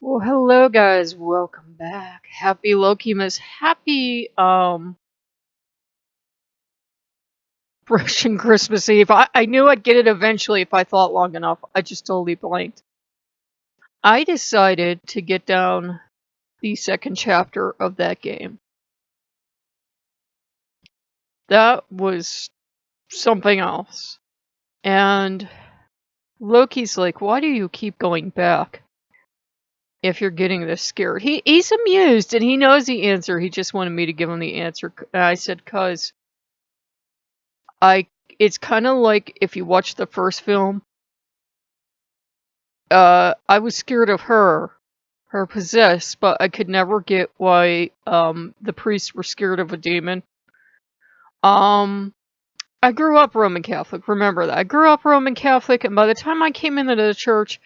Well, hello guys, welcome back. Happy Lokean, happy Russian Christmas Eve. I knew I'd get it eventually if I thought long enough. I just totally blanked. I decided to get down the second chapter of that game. That was something else. And Loki's like, why do you keep going back if you're getting this scared? He's amused and he knows the answer. He just wanted me to give him the answer. And I said, cause it's kind of like if you watch the first film. I was scared of her possessed, but I could never get why the priests were scared of a demon. I grew up Roman Catholic. Remember that. I grew up Roman Catholic, and by the time I came into the church,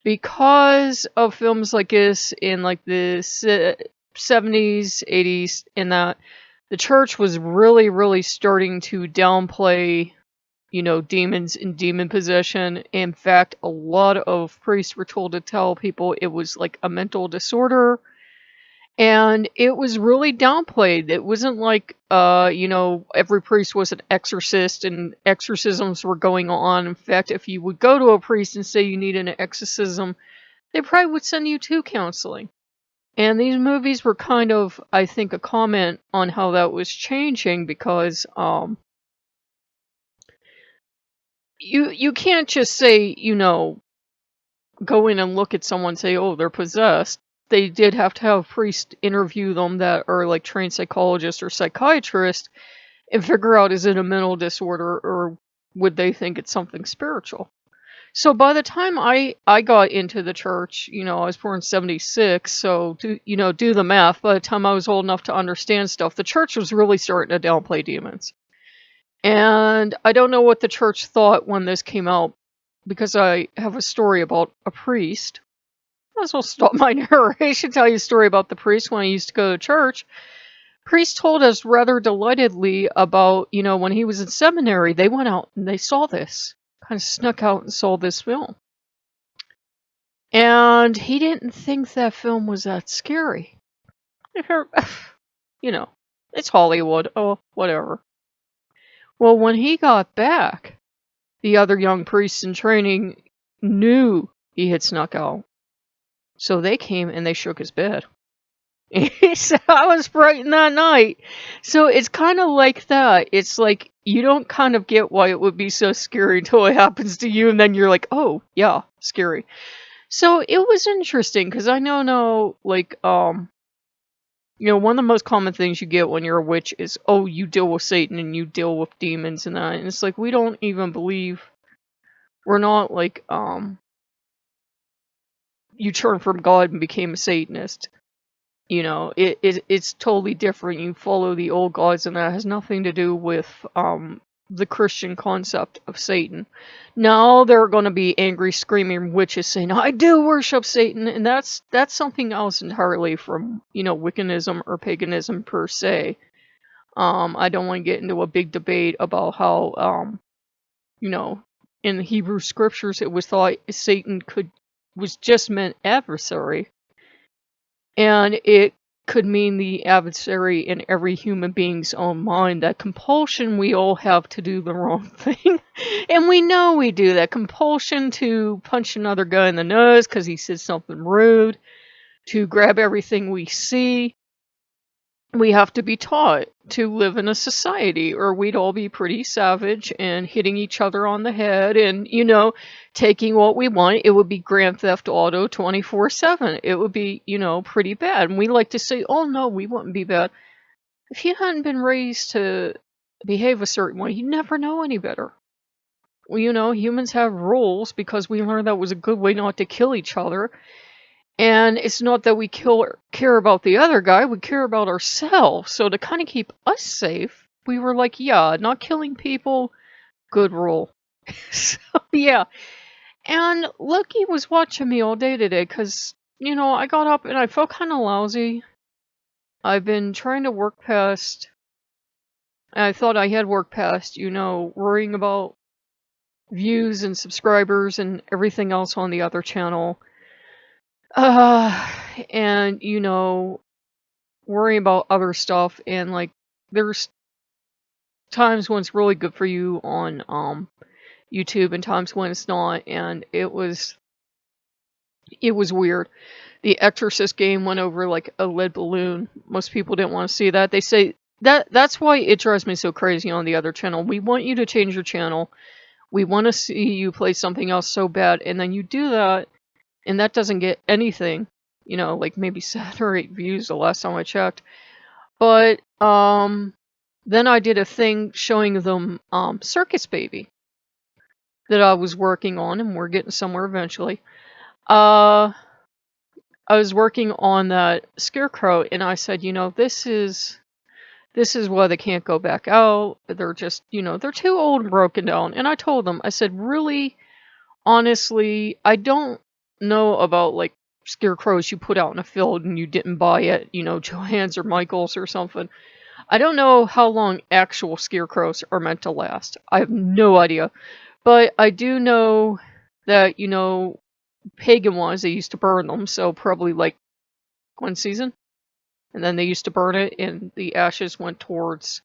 because of films like this in like the 70s, 80s, and that the church was really starting to downplay, demons and demon possession. In fact, a lot of priests were told to tell people it was like a mental disorder, and it was really downplayed. It wasn't like, every priest was an exorcist and exorcisms were going on. In fact, if you would go to a priest and say you need an exorcism, they probably would send you to counseling. And these movies were kind of, I think, a comment on how that was changing, because you can't just say, go in and look at someone and say, oh, they're possessed. They did have to have a priest interview them that are like trained psychologists or psychiatrists and figure out, is it a mental disorder or would they think it's something spiritual? So by the time I got into the church, I was born in 76, so do the math. By the time I was old enough to understand stuff, the church was really starting to downplay demons. And I don't know what the church thought when this came out, because I have a story about a priest. I might as well stop my narration, tell you a story about the priest when I used to go to church. Priest told us rather delightedly about, when he was in seminary, they went out and they saw this. Kind of snuck out and saw this film. And he didn't think that film was that scary. It's Hollywood. Oh, whatever. Well, when he got back, the other young priests in training knew he had snuck out. So they came and they shook his bed. So I was frightened that night. So it's kind of like that. It's like you don't kind of get why it would be so scary until it happens to you, and then you're like, oh, yeah, scary. So it was interesting, because I know, like, one of the most common things you get when you're a witch is, oh, you deal with Satan and you deal with demons and that. And it's like, we don't even believe, we're not like, you turned from God and became a Satanist. It's totally different. You follow the old gods, and that has nothing to do with the Christian concept of Satan. Now there are going to be angry, screaming witches saying, I do worship Satan, and that's something else entirely from, Wiccanism or paganism per se. I don't want to get into a big debate about how, in the Hebrew scriptures it was thought Satan was just meant adversary. And it could mean the adversary in every human being's own mind, that compulsion we all have to do the wrong thing. And we know we do that. Compulsion to punch another guy in the nose because he said something rude, to grab everything we see. We have to be taught to live in a society, or we'd all be pretty savage and hitting each other on the head and, taking what we want. It would be Grand Theft Auto 24/7. It would be, pretty bad. And we like to say, oh no, we wouldn't be bad. If you hadn't been raised to behave a certain way, you'd never know any better. Well, humans have rules because we learned that was a good way not to kill each other. And it's not that we care about the other guy, we care about ourselves. So to kind of keep us safe, we were like, yeah, not killing people, good rule. So, yeah. And Loki was watching me all day today because, I got up and I felt kind of lousy. I've been trying to work past, I thought I had worked past, worrying about views and subscribers and everything else on the other channel. And, you know, worrying about other stuff, and like there's times when it's really good for you on YouTube and times when it's not, and it was weird. The Exorcist game went over like a lead balloon. Most people didn't want to see that. They say that's why it drives me so crazy on the other channel. We want you to change your channel. We want to see you play something else so bad, and then you do that, and that doesn't get anything. You know, like maybe 7 or 8 views the last time I checked. But then I did a thing showing them Circus Baby that I was working on, and we're getting somewhere eventually. I was working on that Scarecrow, and I said, you know, this is why they can't go back out. They're just, you know, they're too old and broken down. And I told them, I said, really, honestly, I don't know about like scarecrows you put out in a field and you didn't buy at, you know, Joann's or Michael's or something. I don't know how long actual scarecrows are meant to last. I have no idea. But I do know that, you know, pagan ones, they used to burn them, so probably like 1 season. And then they used to burn it, and the ashes went towards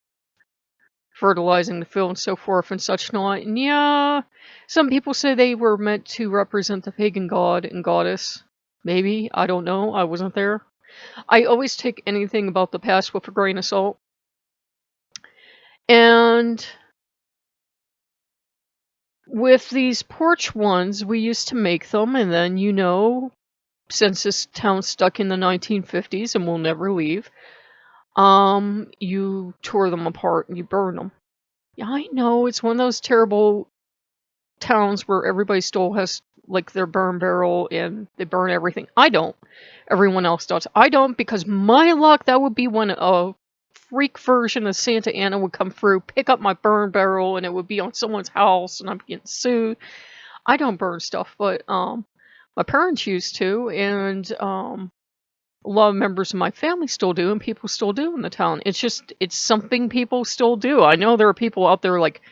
fertilizing the field and so forth and such not. And yeah, some people say they were meant to represent the pagan god and goddess. Maybe, I don't know, I wasn't there. I always take anything about the past with a grain of salt. And with these porch ones, we used to make them, and then, you know, since this town's stuck in the 1950s and will never leave, you tore them apart and you burned them. Yeah, I know, it's one of those terrible towns where everybody still has, like, their burn barrel and they burn everything. I don't. Everyone else does. I don't, because my luck, that would be when a freak version of Santa Ana would come through, pick up my burn barrel, and it would be on someone's house, and I'm getting sued. I don't burn stuff, but, my parents used to, and, a lot of members of my family still do, and people still do in the town. It's just, it's something people still do. I know there are people out there like,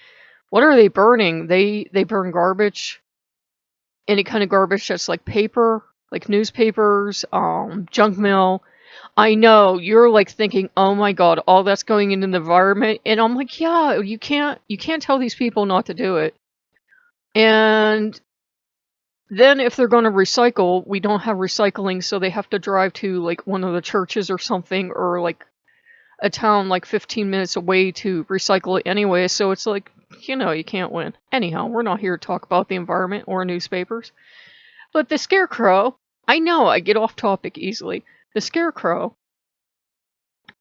what are they burning? They burn garbage. Any kind of garbage that's like paper, like newspapers, junk mail. I know, you're like thinking, oh my god, all that's going into the environment. And I'm like, yeah, you can't tell these people not to do it. And then if they're going to recycle, we don't have recycling, so they have to drive to like one of the churches or something, or like a town like 15 minutes away to recycle it anyway. So it's like, you know, you can't win. Anyhow, we're not here to talk about the environment or newspapers. But the Scarecrow, I know I get off topic easily. The Scarecrow,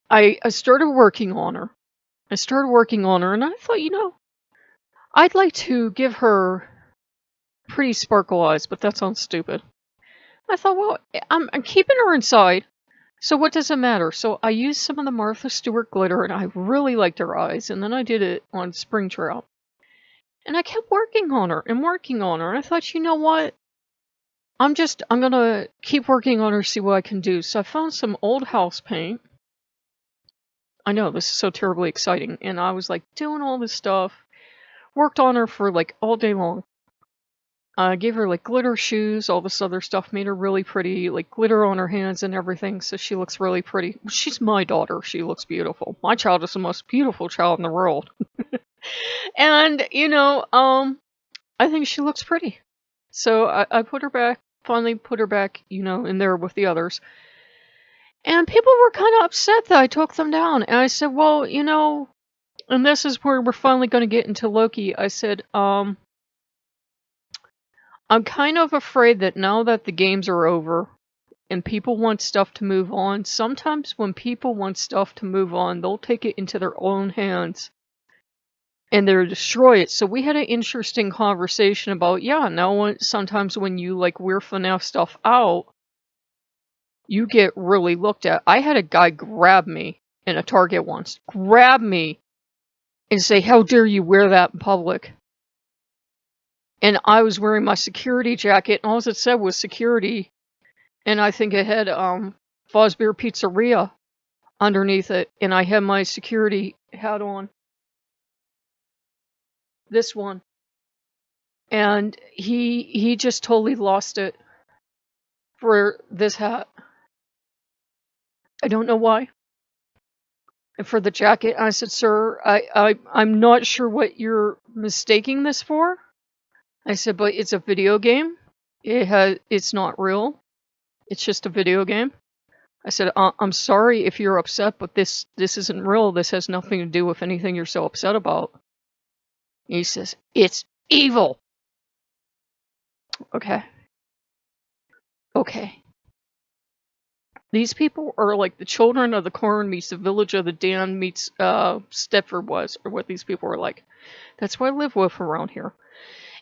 I started working on her. And I thought, you know, I'd like to give her pretty sparkle eyes, but that sounds stupid. I thought, well, I'm keeping her inside, so what does it matter? So I used some of the Martha Stewart glitter, and I really liked her eyes, and then I did it on Springtrap. And I kept working on her, and I thought, you know what? I'm gonna keep working on her, see what I can do. So I found some old house paint. I know, this is so terribly exciting. And I was like doing all this stuff. Worked on her for like all day long. I gave her like glitter shoes, all this other stuff, made her really pretty, like glitter on her hands and everything, so she looks really pretty. She's my daughter, she looks beautiful. My child is the most beautiful child in the world. And, you know, I think she looks pretty. So I put her back, finally put her back, you know, in there with the others. And people were kind of upset that I took them down. And I said, well, you know, and this is where we're finally going to get into Loki. I said, I'm kind of afraid that now that the games are over and people want stuff to move on, sometimes when people want stuff to move on, they'll take it into their own hands and they'll destroy it. So we had an interesting conversation about, yeah, now sometimes when you like weird FNAF stuff out, you get really looked at. I had a guy grab me in a Target once, grab me and say, how dare you wear that in public? And I was wearing my security jacket, and all it said was security. And I think it had Fosbeer Pizzeria underneath it. And I had my security hat on. This one. And he just totally lost it. for this hat. I don't know why. And for the jacket, I said, sir, I'm not sure what you're mistaking this for. I said, but it's a video game. It's not real. It's just a video game. I said, I'm sorry if you're upset, but this isn't real. This has nothing to do with anything you're so upset about. And he says, it's evil. Okay. Okay. These people are like the children of the corn meets the village of the Dan meets Stepford was, or what these people are like. That's what I live with around here.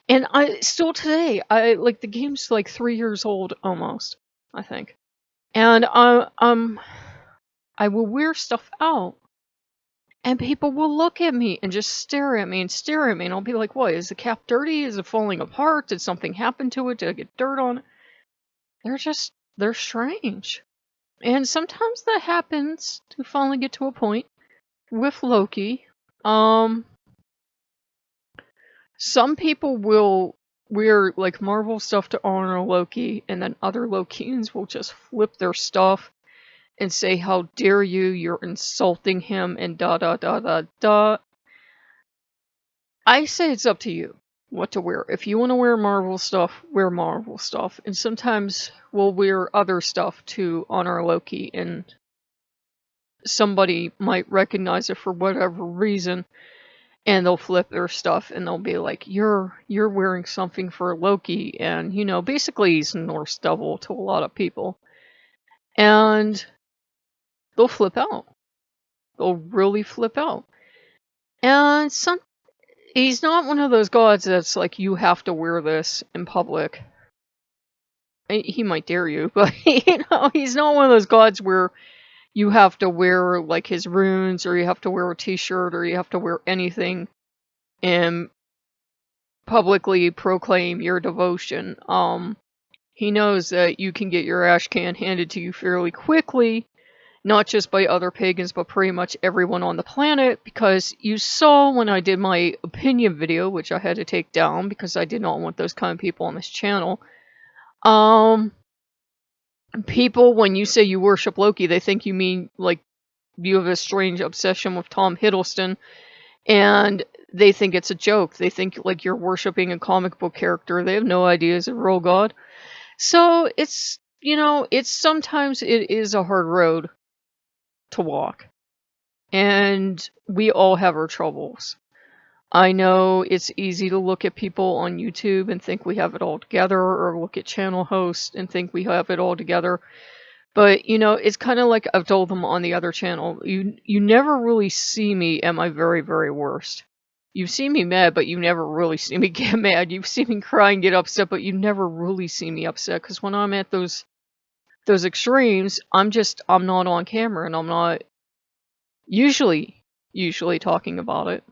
And I still today, the game's like 3 years old almost, I think. And I will wear stuff out, and people will look at me and just stare at me and stare at me, and I'll be like, what, is the cap dirty? Is it falling apart? Did something happen to it? Did I get dirt on it? They're strange. And sometimes that happens to finally get to a point with Loki. Some people will wear like Marvel stuff to honor Loki, and then other Lokeans will just flip their stuff and say, how dare you, you're insulting him, and da da da da da. I say it's up to you what to wear. If you want to wear Marvel stuff, wear Marvel stuff. And sometimes we'll wear other stuff to honor Loki, and somebody might recognize it for whatever reason, and they'll flip their stuff and they'll be like, you're wearing something for Loki, and basically he's Norse devil to a lot of people. And they'll flip out. They'll really flip out. And he's not one of those gods that's like, you have to wear this in public. He might dare you, but he's not one of those gods where you have to wear like his runes, or you have to wear a t-shirt, or you have to wear anything and publicly proclaim your devotion. He knows that you can get your ash can handed to you fairly quickly, not just by other pagans, but pretty much everyone on the planet, because you saw when I did my opinion video, which I had to take down because I did not want those kind of people on this channel. People, when you say you worship Loki, they think you mean like you have a strange obsession with Tom Hiddleston, and they think it's a joke. They think like you're worshiping a comic book character. They have no idea it's a real god. So it's, sometimes it is a hard road to walk, and we all have our troubles. I know it's easy to look at people on YouTube and think we have it all together, or look at channel hosts and think we have it all together. But, it's kind of like I've told them on the other channel. You never really see me at my very, very worst. You see me mad, but you never really see me get mad. You see me cry and get upset, but you never really see me upset. Because when I'm at those extremes, I'm not on camera, and I'm not usually talking about it.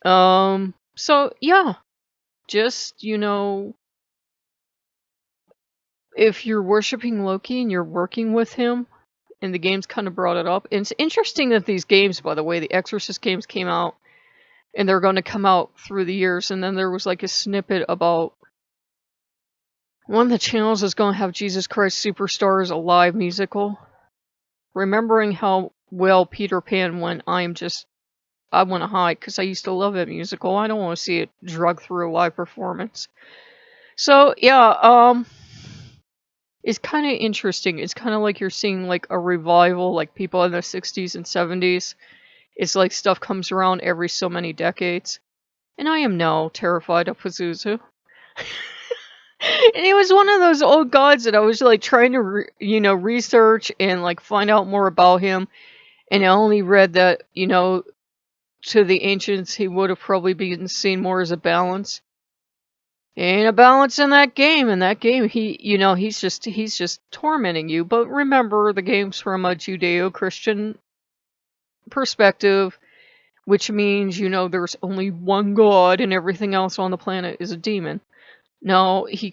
So yeah, just, if you're worshiping Loki and you're working with him, and the game's kind of brought it up. And it's interesting that these games, by the way, the Exorcist games came out, and they're going to come out through the years. And then there was like a snippet about one of the channels is going to have Jesus Christ Superstar as a live musical. Remembering how well Peter Pan went, I want to hide, because I used to love that musical. I don't want to see it drug through a live performance. So yeah, it's kind of interesting. It's kind of like you're seeing like a revival, like people in the 60s and 70s. It's like stuff comes around every so many decades. And I am now terrified of Pazuzu. And he was one of those old gods that I was like trying to, research and like find out more about him. And I only read that, to the ancients, he would have probably been seen more as a balance. Ain't a balance in that game. In that game, he's just tormenting you. But remember, the game's from a Judeo-Christian perspective, which means, there's only one god and everything else on the planet is a demon. Now, he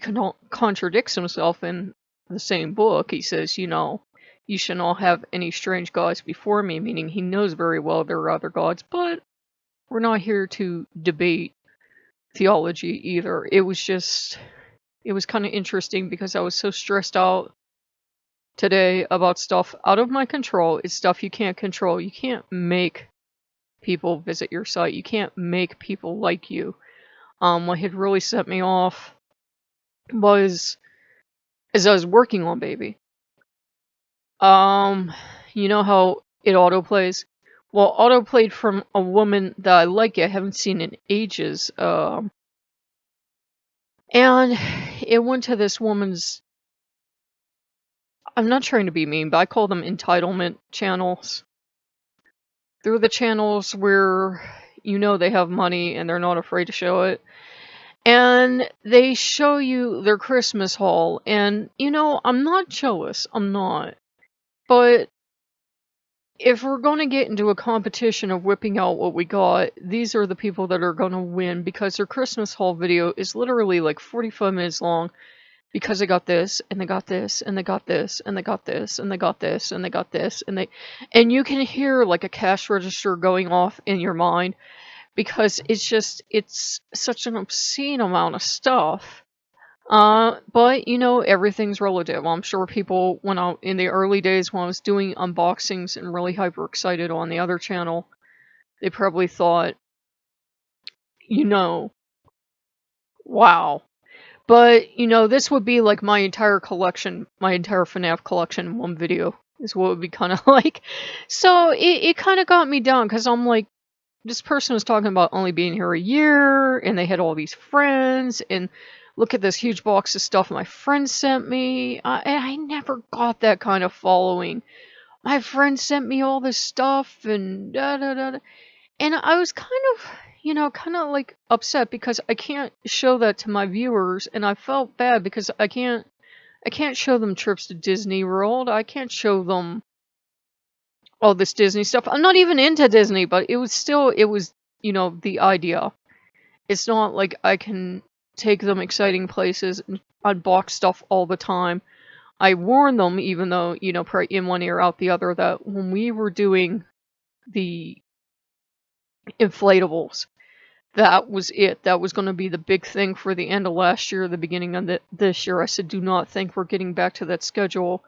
contradicts himself in the same book. He says, you should not have any strange gods before me, meaning he knows very well there are other gods, but we're not here to debate theology either. It was just It was kind of interesting because I was so stressed out today about stuff out of my control. It's stuff you can't control. You can't make people visit your site. You can't make people like you. What had really set me off was as I was working on Baby. You know how it autoplays? Well, autoplayed from a woman that I like. I haven't seen in ages. And it went to this woman's. I'm not trying to be mean, but I call them entitlement channels. They're the channels where you know they have money and they're not afraid to show it. And they show you their Christmas haul. And, you know, I'm not jealous. I'm not. But if we're going to get into a competition of whipping out what we got, these are the people that are going to win because their Christmas haul video is literally like 45 minutes long because they got this, and they got this, and they got this, and they got this, and they got this, and they got this, and you can hear like a cash register going off in your mind because it's such an obscene amount of stuff. But you know, everything's relative. I'm sure people, when in the early days when I was doing unboxings and really hyper excited on the other channel, they probably thought, you know, wow. But, you know, this would be like my entire collection, my entire FNAF collection in one video, is what it would be kind of like. So, it kind of got me down, because I'm like, this person was talking about only being here a year, and they had all these friends, and look at this huge box of stuff my friends sent me. I never got that kind of following. My friends sent me all this stuff, and da-da-da-da. And I was kind of, you know, kind of like upset because I can't show that to my viewers, and I felt bad because I can't show them trips to Disney World. I can't show them all this Disney stuff. I'm not even into Disney, but it was, you know, the idea. It's not like I can take them exciting places and unbox stuff all the time. I warn them, even though, you know, probably in one ear out the other, that when we were doing the inflatables, that was it. That was going to be the big thing for the end of last year, the beginning of this year. I said, do not think we're getting back to that schedule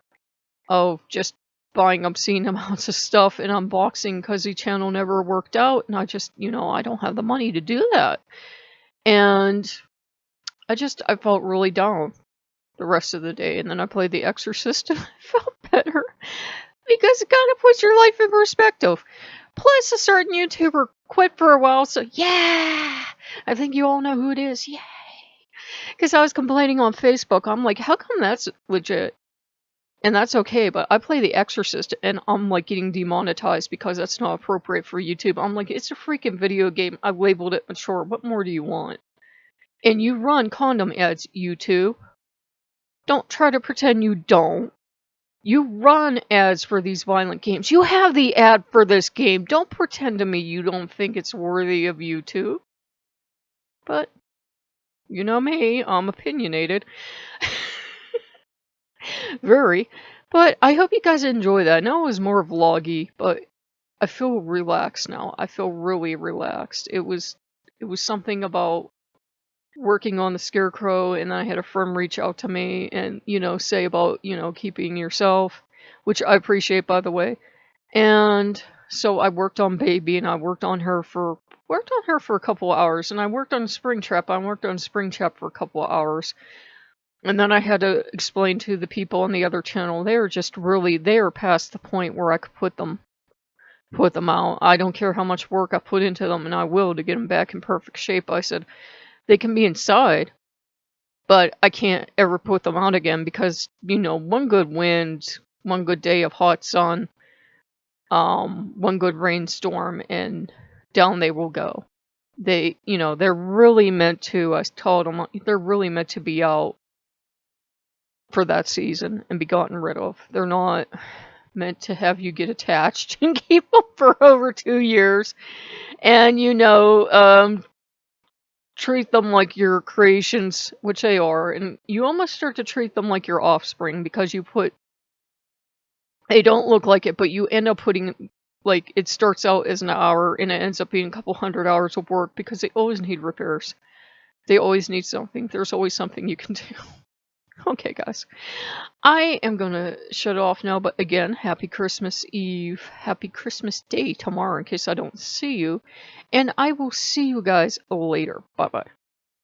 of just buying obscene amounts of stuff and unboxing, because the channel never worked out, and I just, you know, I don't have the money to do that. And I felt really down the rest of the day, and then I played The Exorcist and I felt better, because it kind of puts your life in perspective. Plus, a certain YouTuber quit for a while, so yeah! I think you all know who it is, yay! Because I was complaining on Facebook, I'm like, how come that's legit? And that's okay, but I play The Exorcist, and I'm like getting demonetized because that's not appropriate for YouTube. I'm like, it's a freaking video game, I labeled it mature, what more do you want? And you run condom ads, YouTube. Don't try to pretend you don't. You run ads for these violent games. You have the ad for this game. Don't pretend to me you don't think it's worthy of YouTube. But, you know me, I'm opinionated. Very. But I hope you guys enjoy that. I know it was more vloggy, but I feel relaxed now. I feel really relaxed. It was something about working on the Scarecrow, and I had a friend reach out to me and, you know, say about, you know, keeping yourself, which I appreciate, by the way. And so I worked on Baby, and I worked on her for a couple of hours, and I worked on Springtrap. For a couple of hours. And then I had to explain to the people on the other channel, they are past the point where I could put them out. I don't care how much work I put into them, and I will, to get them back in perfect shape. I said, they can be inside, but I can't ever put them out again because, you know, one good wind, one good day of hot sun, one good rainstorm, and down they will go. They, you know, they're really meant to, I told them, they're really meant to be out for that season and be gotten rid of. They're not meant to have you get attached and keep them for over 2 years. And, you know, treat them like your creations, which they are, and you almost start to treat them like your offspring, because they don't look like it, but you end up putting, like, it starts out as an hour and it ends up being a couple hundred hours of work because they always need repairs. They always need something. There's always something you can do. Okay, guys. I am going to shut off now, but again, happy Christmas Eve. Happy Christmas Day tomorrow in case I don't see you. And I will see you guys later. Bye-bye.